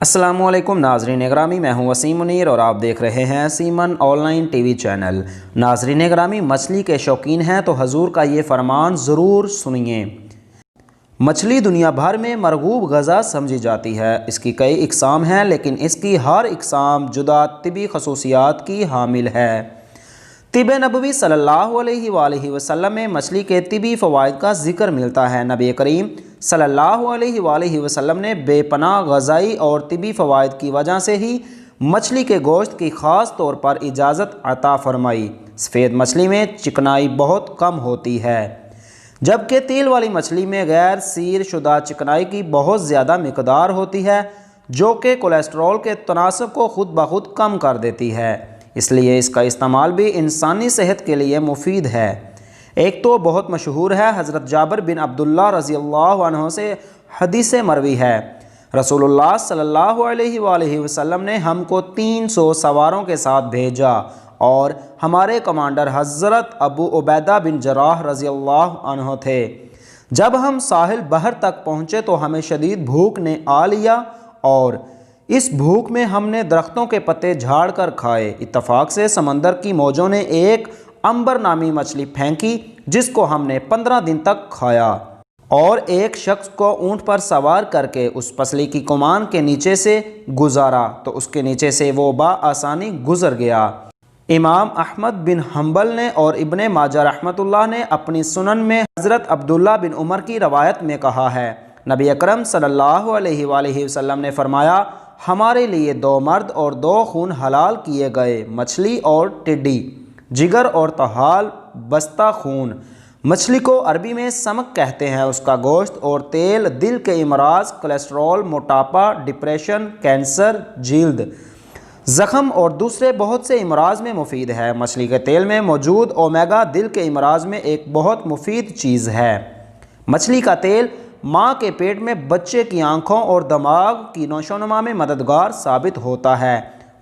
अस्सलामु अलैकुम नाज़रीन ग्रामी, मैं हूं वसीम मुनीर और आप देख रहे हैं सीमन ऑनलाइन टीवी चैनल। नाज़रीन ग्रामी, मछली के शौकीन हैं तो हजूर का ये फरमान ज़रूर सुनिए। मछली दुनिया भर में मरगूब ग़ज़ा समझी जाती है। इसकी कई इक़साम हैं, लेकिन इसकी हर इक़साम जुदा तिबी खसूसियात की हामिल है। तिब नबवी सल्लल्लाहु अलैहि वसल्लम में मछली के तिबी फ़वाइद का ज़िक्र मिलता है। नबी करीम सल्लल्लाहु अलैहि वसल्लम ने बेपनाह ग़ज़ाई और तिबी फ़वाइद की वजह से ही मछली के गोश्त की ख़ास तौर पर इजाज़त अता फ़रमाई। सफ़ेद मछली में चिकनाई बहुत कम होती है, जबकि तेल वाली मछली में गैर सीर शुदा चिकनाई की बहुत ज़्यादा मिकदार होती है, जो कि कोलेस्ट्रॉल के तनासब को खुद ब खुद कम कर देती है। इसलिए इसका इस्तेमाल भी इंसानी सेहत के लिए मुफीद है। एक तो बहुत मशहूर है, हज़रत जाबिर बिन अब्दुल्लाह रज़ियल्लाहु अन्हु से हदीस मरवी है, रसूलुल्लाह सल्लल्लाहु अलैहि वसल्लम ने हमको 300 सवारों के साथ भेजा और हमारे कमांडर हज़रत अबू उबैदा बिन जराह रज़ियल्लाहु अन्हु थे। जब हम साहिल बहर तक पहुँचे तो हमें शदीद भूख ने आ लिया और इस भूख में हमने दरख्तों के पत्ते झाड़ कर खाए। इत्तफाक से समंदर की मौजों ने एक अंबर नामी मछली फेंकी, जिसको हमने 15 दिन तक खाया और एक शख्स को ऊंट पर सवार करके उस पसली की कमान के नीचे से गुजारा तो उसके नीचे से वो बआसानी गुजर गया। इमाम अहमद बिन हम्बल ने और इब्ने माजा रहमतुल्लाह ने अपनी सुनन में हज़रत अब्दुल्ला बिन उमर की रवायत में कहा है, नबी अकरम सल्लल्लाहु अलैहि वसल्लम ने फरमाया, हमारे लिए 2 मर्द और 2 खून हलाल किए गए, मछली और टिड्डी, जिगर और तहाल बस्ता खून। मछली को अरबी में समक कहते हैं। उसका गोश्त और तेल दिल के इमराज, कोलेस्ट्रॉल, मोटापा, डिप्रेशन, कैंसर, जिल्द ज़ख़म और दूसरे बहुत से इमराज में मुफीद है। मछली के तेल में मौजूद ओमेगा दिल के इमराज में एक बहुत मुफीद चीज़ है। मछली का तेल माँ के पेट में बच्चे की आँखों और दिमाग की नशोनुमा में मददगार साबित होता है।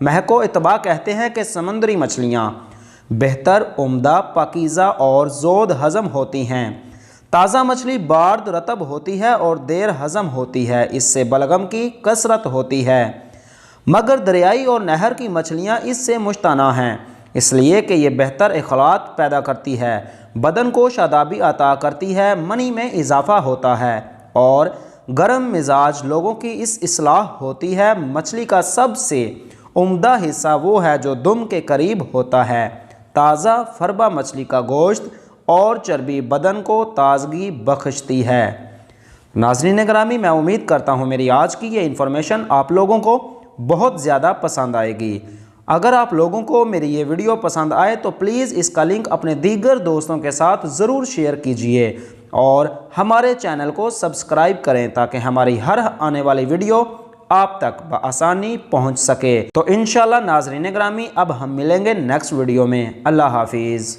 महको इतबा कहते हैं कि समुद्री मछलियाँ बेहतर, उम्दा, पाकीज़ा और ज़ोद हज़म होती हैं। ताज़ा मछली बार्द रतब होती है और देर हज़म होती है, इससे बलगम की कसरत होती है, मगर दरियाई और नहर की मछलियाँ इससे मुश्तना हैं, इसलिए कि ये बेहतर इखलात पैदा करती है, बदन को शादाबी अता करती है, मनी में इजाफ़ा होता है और गर्म मिजाज लोगों की इस इस्लाह होती है। मछली का सबसे उम्दा हिस्सा वो है जो दुम के करीब होता है। ताज़ा फरबा मछली का गोश्त और चर्बी बदन को ताजगी बख्शती है। नाज़रीन ग्रामी, मैं उम्मीद करता हूँ मेरी आज की ये इन्फॉर्मेशन आप लोगों को बहुत ज़्यादा पसंद आएगी। अगर आप लोगों को मेरी ये वीडियो पसंद आए तो प्लीज़ इसका लिंक अपने दीगर दोस्तों के साथ ज़रूर शेयर कीजिए और हमारे चैनल को सब्सक्राइब करें, ताकि हमारी हर आने वाली वीडियो आप तक बआसानी पहुंच सके। तो इंशाल्लाह नाज़रीन ग्रामी, अब हम मिलेंगे नेक्स्ट वीडियो में। अल्लाह हाफिज़।